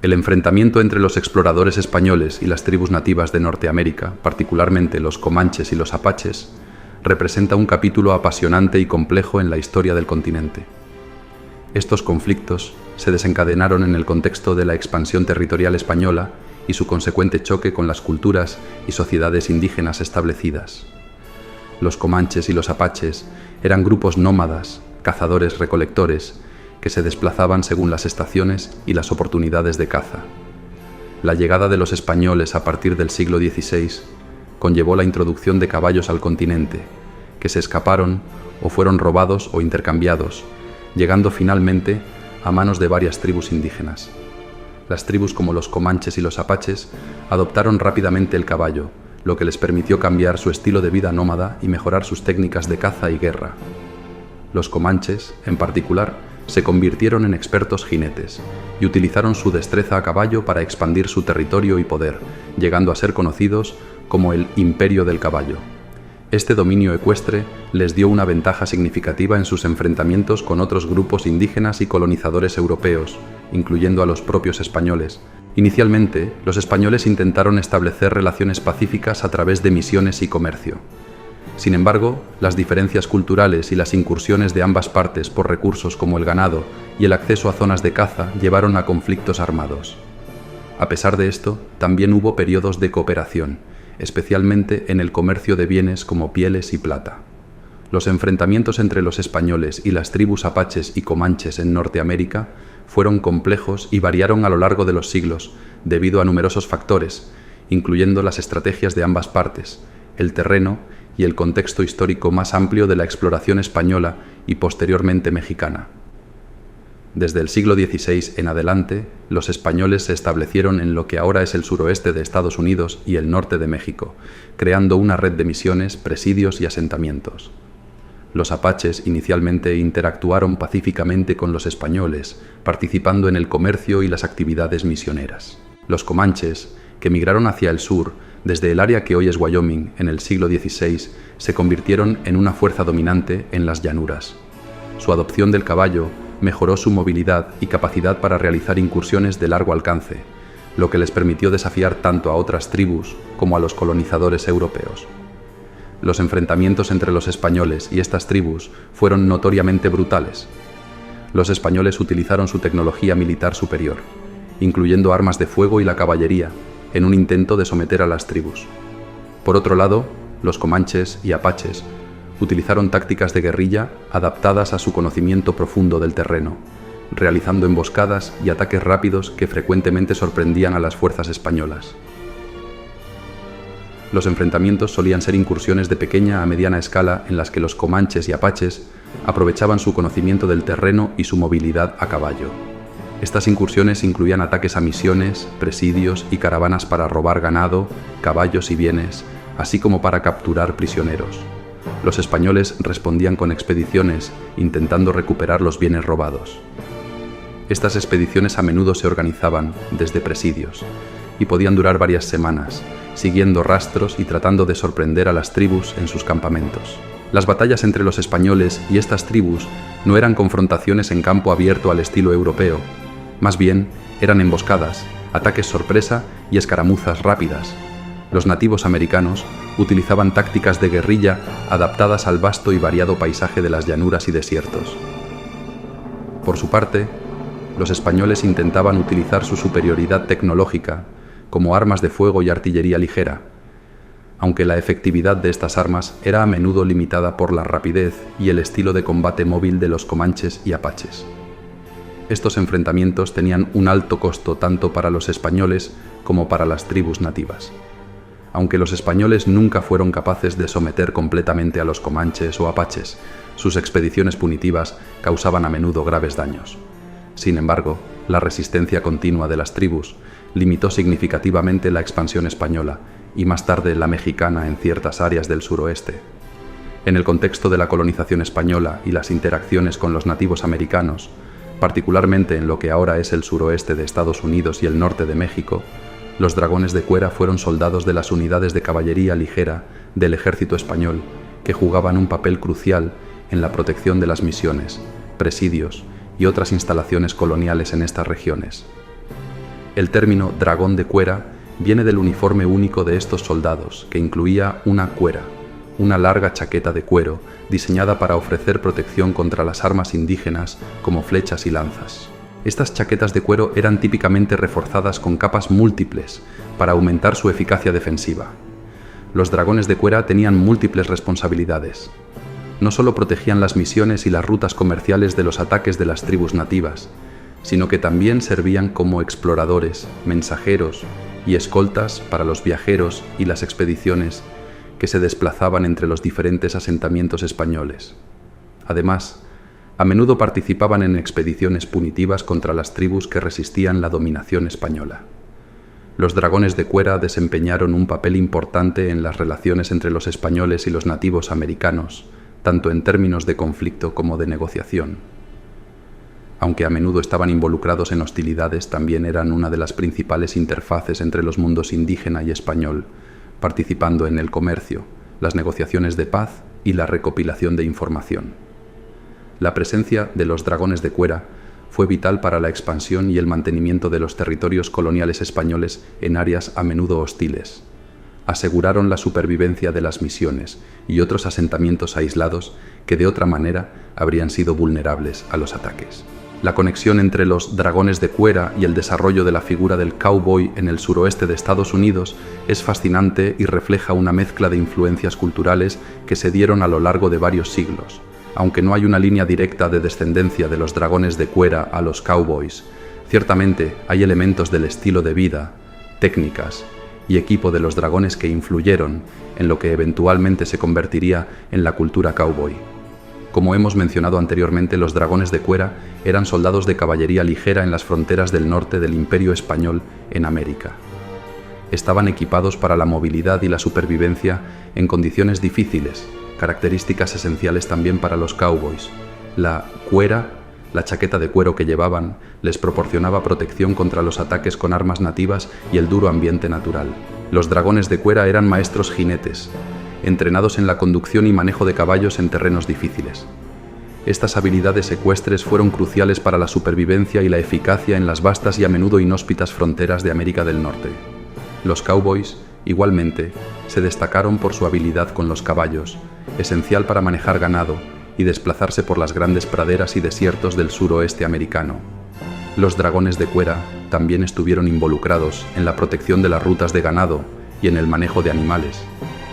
El enfrentamiento entre los exploradores españoles y las tribus nativas de Norteamérica, particularmente los comanches y los apaches, representa un capítulo apasionante y complejo en la historia del continente. Estos conflictos se desencadenaron en el contexto de la expansión territorial española y su consecuente choque con las culturas y sociedades indígenas establecidas. Los comanches y los apaches eran grupos nómadas, cazadores-recolectores, que se desplazaban según las estaciones y las oportunidades de caza. La llegada de los españoles a partir del siglo XVI conllevó la introducción de caballos al continente, que se escaparon o fueron robados o intercambiados, llegando finalmente a manos de varias tribus indígenas. Las tribus como los comanches y los apaches adoptaron rápidamente el caballo, lo que les permitió cambiar su estilo de vida nómada y mejorar sus técnicas de caza y guerra. Los comanches, en particular, se convirtieron en expertos jinetes y utilizaron su destreza a caballo para expandir su territorio y poder, llegando a ser conocidos como el Imperio del Caballo. Este dominio ecuestre les dio una ventaja significativa en sus enfrentamientos con otros grupos indígenas y colonizadores europeos, incluyendo a los propios españoles. Inicialmente, los españoles intentaron establecer relaciones pacíficas a través de misiones y comercio. Sin embargo, las diferencias culturales y las incursiones de ambas partes por recursos como el ganado y el acceso a zonas de caza llevaron a conflictos armados. A pesar de esto, también hubo periodos de cooperación, especialmente en el comercio de bienes como pieles y plata. Los enfrentamientos entre los españoles y las tribus apaches y comanches en Norteamérica fueron complejos y variaron a lo largo de los siglos debido a numerosos factores, incluyendo las estrategias de ambas partes, el terreno y el contexto histórico más amplio de la exploración española y posteriormente mexicana. Desde el siglo XVI en adelante, los españoles se establecieron en lo que ahora es el suroeste de Estados Unidos y el norte de México, creando una red de misiones, presidios y asentamientos. Los apaches inicialmente interactuaron pacíficamente con los españoles, participando en el comercio y las actividades misioneras. Los comanches, que migraron hacia el sur, desde el área que hoy es Wyoming en el siglo XVI, se convirtieron en una fuerza dominante en las llanuras. Su adopción del caballo mejoró su movilidad y capacidad para realizar incursiones de largo alcance, lo que les permitió desafiar tanto a otras tribus como a los colonizadores europeos. Los enfrentamientos entre los españoles y estas tribus fueron notoriamente brutales. Los españoles utilizaron su tecnología militar superior, incluyendo armas de fuego y la caballería, en un intento de someter a las tribus. Por otro lado, los comanches y apaches utilizaron tácticas de guerrilla adaptadas a su conocimiento profundo del terreno, realizando emboscadas y ataques rápidos que frecuentemente sorprendían a las fuerzas españolas. Los enfrentamientos solían ser incursiones de pequeña a mediana escala en las que los comanches y apaches aprovechaban su conocimiento del terreno y su movilidad a caballo. Estas incursiones incluían ataques a misiones, presidios y caravanas para robar ganado, caballos y bienes, así como para capturar prisioneros. Los españoles respondían con expediciones, intentando recuperar los bienes robados. Estas expediciones a menudo se organizaban desde presidios y podían durar varias semanas, siguiendo rastros y tratando de sorprender a las tribus en sus campamentos. Las batallas entre los españoles y estas tribus no eran confrontaciones en campo abierto al estilo europeo, más bien eran emboscadas, ataques sorpresa y escaramuzas rápidas. Los nativos americanos utilizaban tácticas de guerrilla adaptadas al vasto y variado paisaje de las llanuras y desiertos. Por su parte, los españoles intentaban utilizar su superioridad tecnológica como armas de fuego y artillería ligera, aunque la efectividad de estas armas era a menudo limitada por la rapidez y el estilo de combate móvil de los comanches y apaches. Estos enfrentamientos tenían un alto costo tanto para los españoles como para las tribus nativas. Aunque los españoles nunca fueron capaces de someter completamente a los comanches o apaches, sus expediciones punitivas causaban a menudo graves daños. Sin embargo, la resistencia continua de las tribus limitó significativamente la expansión española y más tarde la mexicana en ciertas áreas del suroeste. En el contexto de la colonización española y las interacciones con los nativos americanos, particularmente en lo que ahora es el suroeste de Estados Unidos y el norte de México, los dragones de cuera fueron soldados de las unidades de caballería ligera del ejército español que jugaban un papel crucial en la protección de las misiones, presidios y otras instalaciones coloniales en estas regiones. El término dragón de cuera viene del uniforme único de estos soldados, que incluía una cuera, una larga chaqueta de cuero diseñada para ofrecer protección contra las armas indígenas como flechas y lanzas. Estas chaquetas de cuero eran típicamente reforzadas con capas múltiples para aumentar su eficacia defensiva. Los dragones de cuera tenían múltiples responsabilidades. No solo protegían las misiones y las rutas comerciales de los ataques de las tribus nativas, sino que también servían como exploradores, mensajeros y escoltas para los viajeros y las expediciones que se desplazaban entre los diferentes asentamientos españoles. Además, a menudo participaban en expediciones punitivas contra las tribus que resistían la dominación española. Los dragones de cuera desempeñaron un papel importante en las relaciones entre los españoles y los nativos americanos, tanto en términos de conflicto como de negociación. Aunque a menudo estaban involucrados en hostilidades, también eran una de las principales interfaces entre los mundos indígena y español, participando en el comercio, las negociaciones de paz y la recopilación de información. La presencia de los dragones de cuera fue vital para la expansión y el mantenimiento de los territorios coloniales españoles en áreas a menudo hostiles. Aseguraron la supervivencia de las misiones y otros asentamientos aislados que de otra manera habrían sido vulnerables a los ataques. La conexión entre los dragones de cuera y el desarrollo de la figura del cowboy en el suroeste de Estados Unidos es fascinante y refleja una mezcla de influencias culturales que se dieron a lo largo de varios siglos. Aunque no hay una línea directa de descendencia de los dragones de cuera a los cowboys, ciertamente hay elementos del estilo de vida, técnicas y equipo de los dragones que influyeron en lo que eventualmente se convertiría en la cultura cowboy. Como hemos mencionado anteriormente, los dragones de cuera eran soldados de caballería ligera en las fronteras del norte del Imperio Español en América. Estaban equipados para la movilidad y la supervivencia en condiciones difíciles, características esenciales también para los cowboys. La cuera, la chaqueta de cuero que llevaban, les proporcionaba protección contra los ataques con armas nativas y el duro ambiente natural. Los dragones de cuera eran maestros jinetes, entrenados en la conducción y manejo de caballos en terrenos difíciles. Estas habilidades ecuestres fueron cruciales para la supervivencia y la eficacia en las vastas y a menudo inhóspitas fronteras de América del Norte. Los cowboys, igualmente, se destacaron por su habilidad con los caballos, esencial para manejar ganado y desplazarse por las grandes praderas y desiertos del suroeste americano. Los dragones de cuera también estuvieron involucrados en la protección de las rutas de ganado y en el manejo de animales,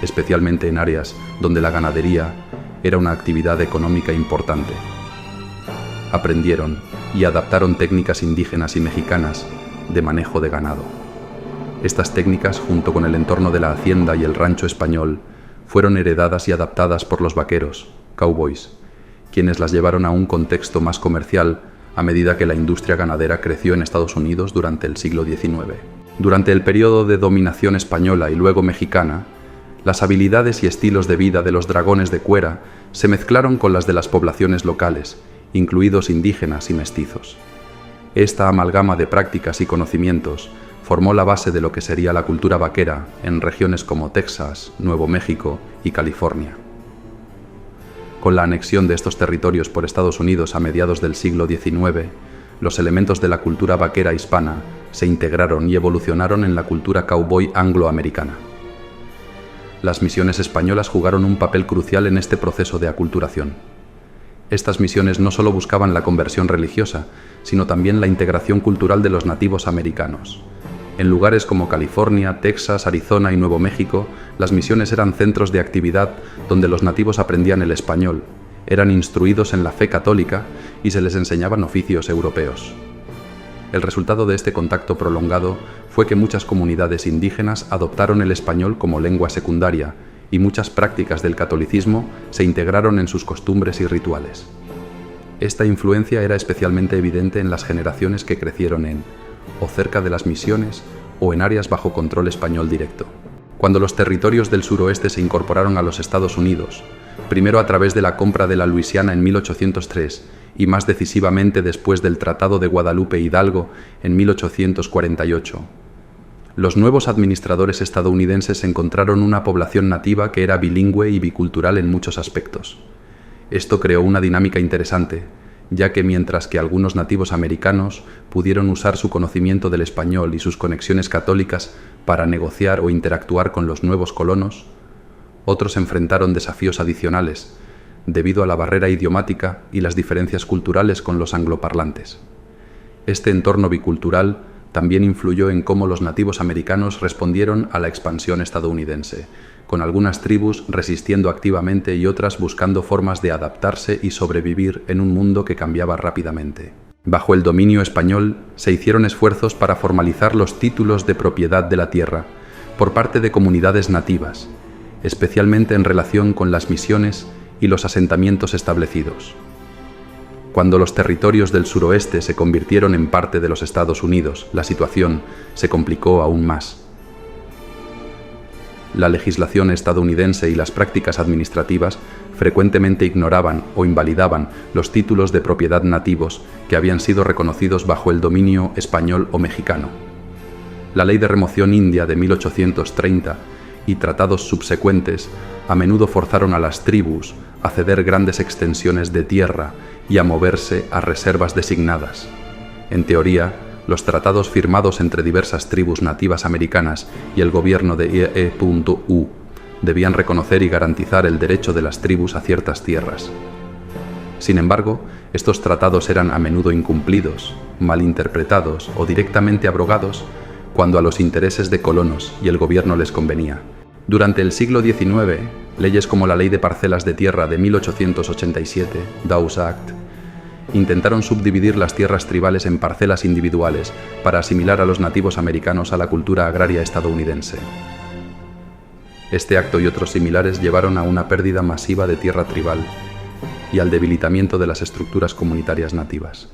especialmente en áreas donde la ganadería era una actividad económica importante. Aprendieron y adaptaron técnicas indígenas y mexicanas de manejo de ganado. Estas técnicas, junto con el entorno de la hacienda y el rancho español, fueron heredadas y adaptadas por los vaqueros, cowboys, quienes las llevaron a un contexto más comercial a medida que la industria ganadera creció en Estados Unidos durante el siglo XIX. Durante el periodo de dominación española y luego mexicana, las habilidades y estilos de vida de los dragones de cuera se mezclaron con las de las poblaciones locales, incluidos indígenas y mestizos. Esta amalgama de prácticas y conocimientos formó la base de lo que sería la cultura vaquera en regiones como Texas, Nuevo México y California. Con la anexión de estos territorios por Estados Unidos a mediados del siglo XIX, los elementos de la cultura vaquera hispana se integraron y evolucionaron en la cultura cowboy angloamericana. Las misiones españolas jugaron un papel crucial en este proceso de aculturación. Estas misiones no solo buscaban la conversión religiosa, sino también la integración cultural de los nativos americanos. En lugares como California, Texas, Arizona y Nuevo México, las misiones eran centros de actividad donde los nativos aprendían el español, eran instruidos en la fe católica y se les enseñaban oficios europeos. El resultado de este contacto prolongado fue que muchas comunidades indígenas adoptaron el español como lengua secundaria y muchas prácticas del catolicismo se integraron en sus costumbres y rituales. Esta influencia era especialmente evidente en las generaciones que crecieron en o cerca de las misiones o en áreas bajo control español directo. Cuando los territorios del suroeste se incorporaron a los Estados Unidos, primero a través de la compra de la Luisiana en 1803 y más decisivamente después del Tratado de Guadalupe Hidalgo en 1848, los nuevos administradores estadounidenses encontraron una población nativa que era bilingüe y bicultural en muchos aspectos. Esto creó una dinámica interesante, ya que mientras que algunos nativos americanos pudieron usar su conocimiento del español y sus conexiones católicas para negociar o interactuar con los nuevos colonos, otros enfrentaron desafíos adicionales debido a la barrera idiomática y las diferencias culturales con los angloparlantes. Este entorno bicultural también influyó en cómo los nativos americanos respondieron a la expansión estadounidense, con algunas tribus resistiendo activamente y otras buscando formas de adaptarse y sobrevivir en un mundo que cambiaba rápidamente. Bajo el dominio español, se hicieron esfuerzos para formalizar los títulos de propiedad de la tierra por parte de comunidades nativas, especialmente en relación con las misiones y los asentamientos establecidos. Cuando los territorios del suroeste se convirtieron en parte de los Estados Unidos, la situación se complicó aún más. La legislación estadounidense y las prácticas administrativas frecuentemente ignoraban o invalidaban los títulos de propiedad nativos que habían sido reconocidos bajo el dominio español o mexicano. La Ley de Remoción India de 1830 y tratados subsecuentes a menudo forzaron a las tribus a ceder grandes extensiones de tierra y a moverse a reservas designadas. En teoría, los tratados firmados entre diversas tribus nativas americanas y el gobierno de E.U. debían reconocer y garantizar el derecho de las tribus a ciertas tierras. Sin embargo, estos tratados eran a menudo incumplidos, malinterpretados o directamente abrogados cuando a los intereses de colonos y el gobierno les convenía. Durante el siglo XIX, leyes como la Ley de Parcelas de Tierra de 1887, Dawes Act, intentaron subdividir las tierras tribales en parcelas individuales para asimilar a los nativos americanos a la cultura agraria estadounidense. Este acto y otros similares llevaron a una pérdida masiva de tierra tribal y al debilitamiento de las estructuras comunitarias nativas.